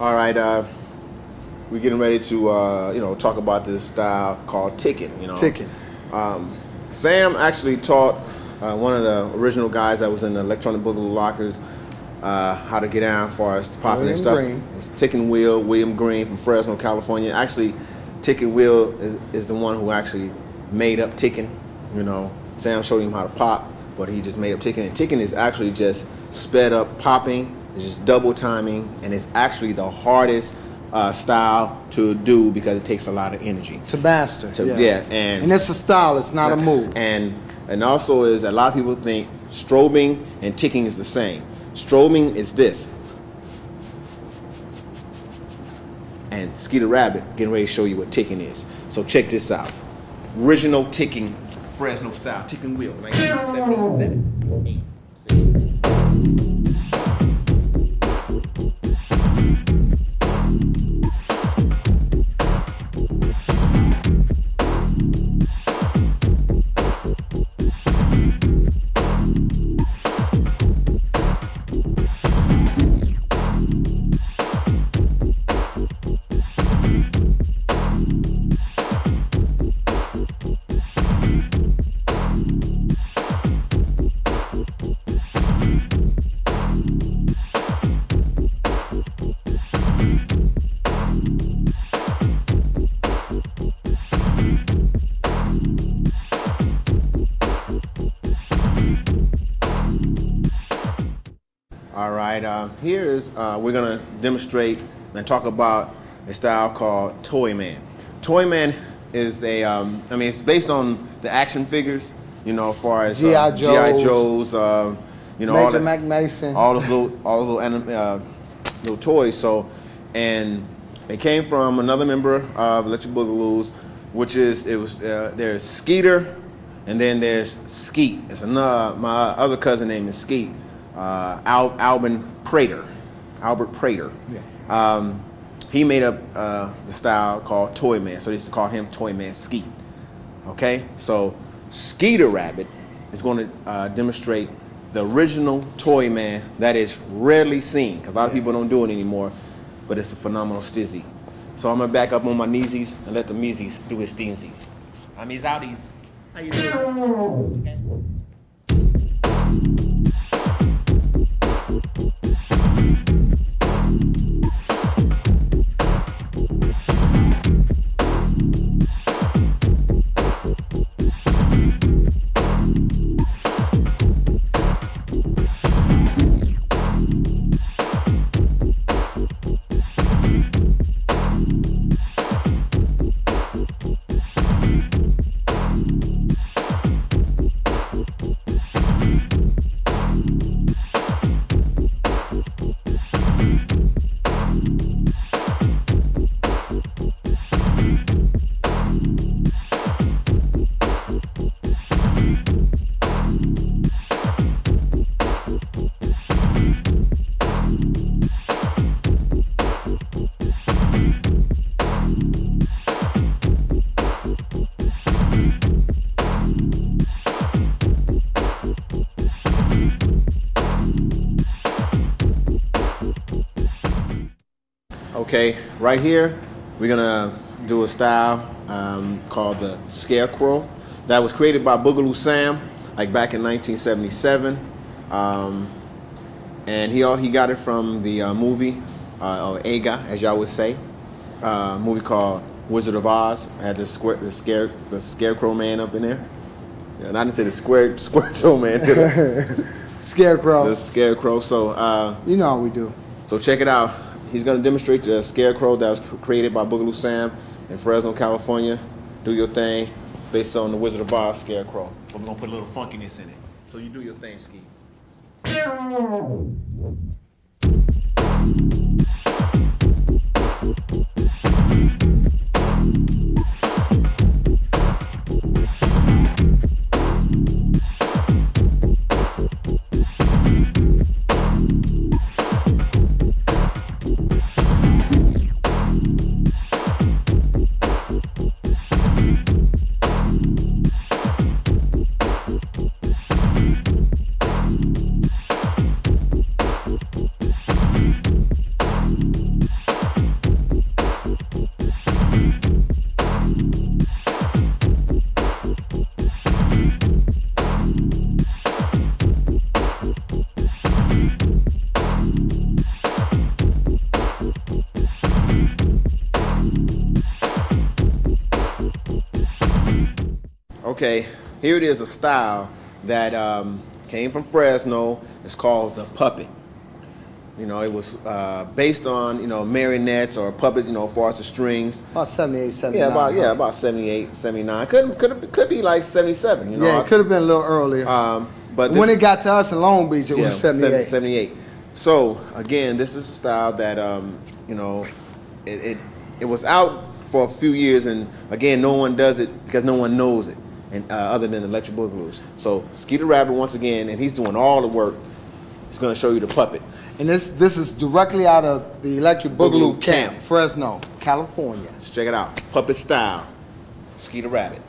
All right, we're getting ready to, you know, talk about this style called ticking. You know, ticking. Sam actually taught one of the original guys that was in the electronic boogaloo lockers how to get down as far as the popping and stuff. Green. It's Ticking Will, William Green from Fresno, California. Actually, Ticking Will is the one who actually made up ticking. You know, Sam showed him how to pop, but he just made up ticking. And ticking is actually just sped up popping. It's just double timing, and it's actually the hardest style to do because it takes a lot of energy to master. Yeah, and it's a style. It's not a move. And also is a lot of people think strobing and ticking is the same. Strobing is this, and Skeeter Rabbit getting ready to show you what ticking is. So check this out. Original ticking, Fresno style ticking wheel, 1977. 8, 6. All right, here is, we're gonna demonstrate and talk about a style called Toy Man. Toy Man is a, I mean, it's based on the action figures, you know, as far as G.I. Joes, you know, Major Mac Mason, all those little toys. So, and it came from another member of Electric Boogaloos, which is, there's Skeeter, and then there's Skeet. It's another, my other cousin name is Skeet. Albert Prater. Yeah. He made up the style called Toy Man, so they used to call him Toy Man Skeet. Okay, so Skeeter Rabbit is going to demonstrate the original Toy Man that is rarely seen, because a lot of people don't do it anymore, but it's a phenomenal stizzy. So I'm gonna back up on my kneesies and let the meesies do his steensies. I'm his outies. How you doing? Okay. Okay, right here, we're gonna do a style called the Scarecrow that was created by Boogaloo Sam, like back in 1977. And he got it from the movie, or AGA, as y'all would say, movie called Wizard of Oz. I had the Scarecrow man up in there. Yeah, and I didn't say the Squirtle man. Scarecrow. The Scarecrow. So you know how we do. So check it out. He's gonna demonstrate the Scarecrow that was created by Boogaloo Sam in Fresno, California. Do your thing, based on the Wizard of Oz Scarecrow. But we're gonna put a little funkiness in it. So you do your thing, Ski. Okay, here it is, a style that came from Fresno. It's called the puppet. You know, it was based on, you know, marionettes or puppet, you know, as far as the strings. About 78, 79. About 78, 79. Could be like 77, you know. Yeah, it could have been a little earlier. But when it got to us in Long Beach, it was 78. 78. So, again, this is a style that, you know, it was out for a few years, and again, no one does it because no one knows it, and other than Electric Boogaloos. So, Skeeter Rabbit, once again, and he's doing all the work. He's going to show you the puppet. And this is directly out of the Electric Boogaloo camp, Fresno, California. Let's check it out. Puppet style, Skeeter Rabbit.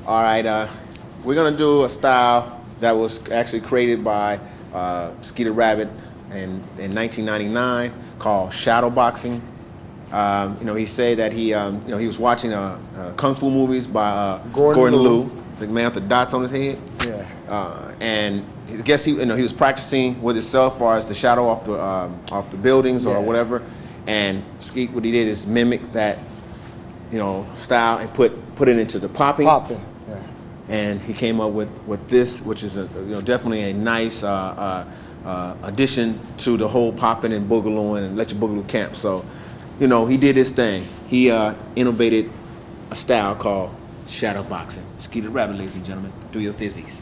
All right, we're gonna do a style that was actually created by Skeeter Rabbit in 1999 called shadow boxing. You know, he said that he was watching kung fu movies by Gordon Liu, the man with the dots on his head. Yeah. And I guess he was practicing with himself as far as the shadow off the buildings or whatever. And Skeet, what he did is mimic that, you know, style and put it into the popping. Popping. Yeah. And he came up with this, which is definitely a nice addition to the whole popping and boogaloo and Electric Boogaloo camp. So, you know, he did his thing. He innovated a style called shadow boxing. Skeeter Rabbit, ladies and gentlemen, do your thizzies.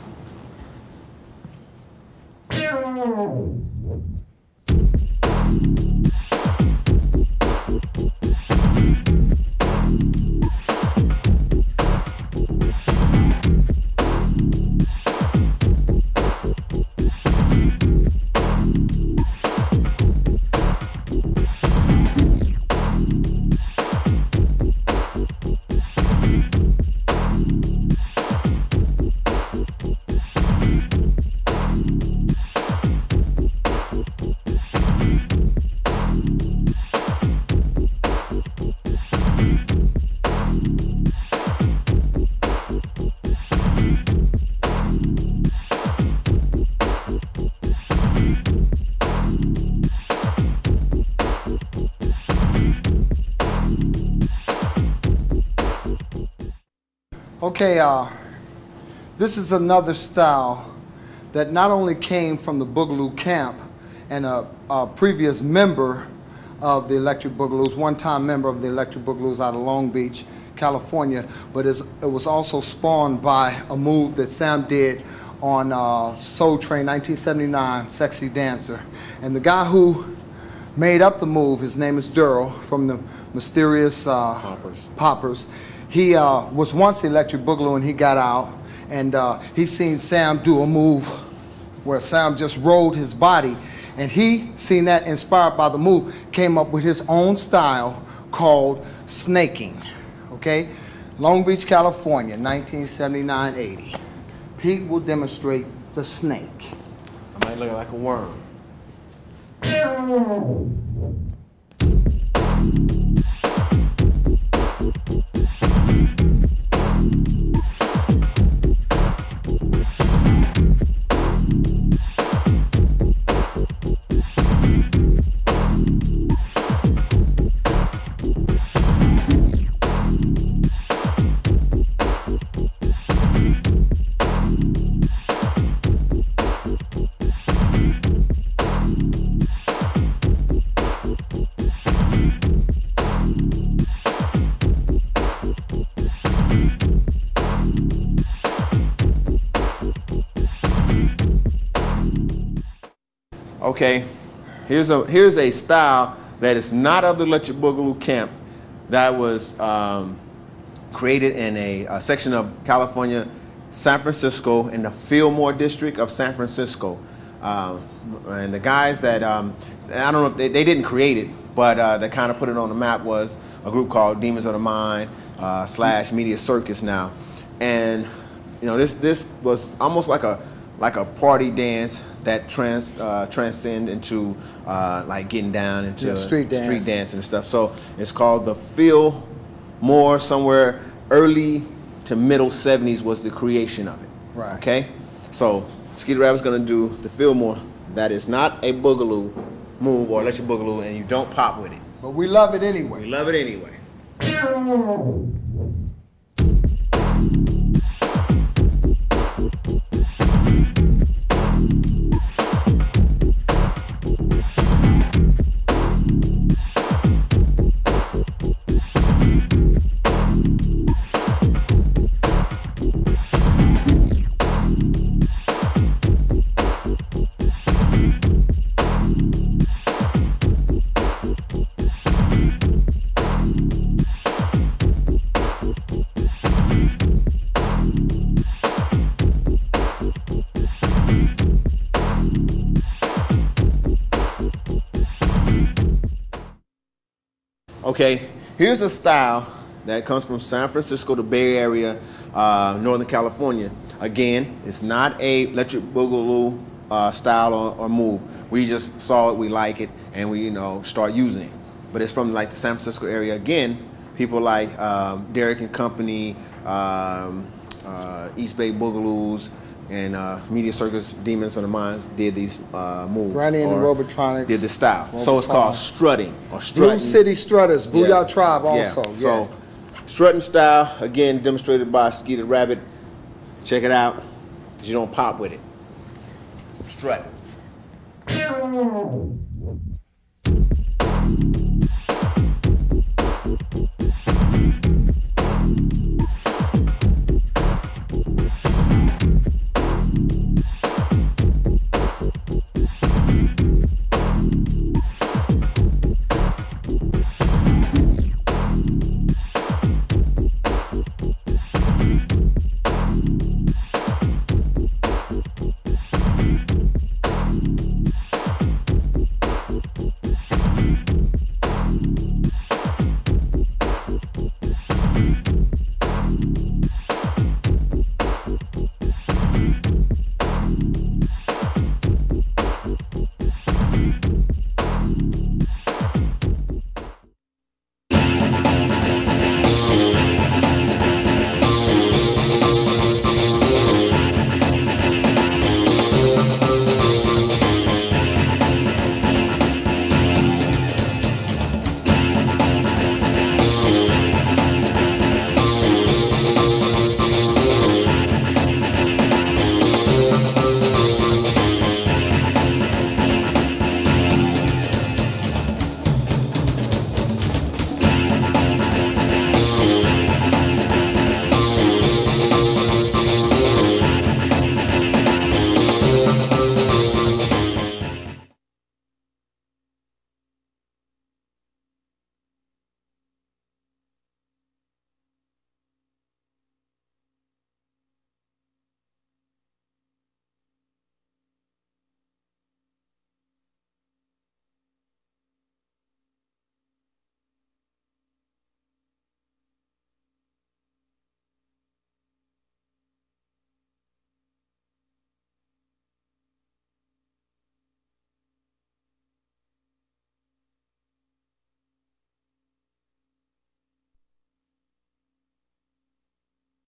Okay, This is another style that not only came from the Boogaloo camp and a previous member of the Electric Boogaloos, one-time member of the Electric Boogaloos out of Long Beach, California, but it was also spawned by a move that Sam did on Soul Train 1979, Sexy Dancer. And the guy who made up the move, his name is Durrell from the mysterious Poppers. He was once the Electric Boogaloo and he got out, and he seen Sam do a move where Sam just rolled his body, and he seen that, inspired by the move, came up with his own style called snaking. Okay? Long Beach, California, 1979-80. Pete will demonstrate the snake. I might look like a worm. Okay, here's a style that is not of the Electric Boogaloo camp, that was created in a section of California, San Francisco, in the Fillmore district of San Francisco. And the guys that, I don't know if they didn't create it, but they kind of put it on the map, was a group called Demons of the Mind / Media Circus now. And you know, this was almost like a party dance that transcend into like getting down into street dancing and stuff. So it's called the Fillmore, somewhere early to middle 70s was the creation of it. Right. Okay? So Skeeter Rabbit's gonna do the Fillmore. That is not a Boogaloo move or Electric Boogaloo, and you don't pop with it. But we love it anyway. We love it anyway. Okay, here's a style that comes from San Francisco, the Bay Area, Northern California. Again, it's not a Electric Boogaloo style or move. We just saw it, we like it, and we start using it. But it's from like the San Francisco area. Again, people like Derek and Company, East Bay Boogaloos, and Media Circus, Demons of the Mind did these moves. Granny and the Robotronics did the style. So it's called strutting or Blue strutting. City Strutters, Booyah Tribe also. Yeah. So strutting style, again, demonstrated by Skeeter Rabbit. Check it out, because you don't pop with it. Strut.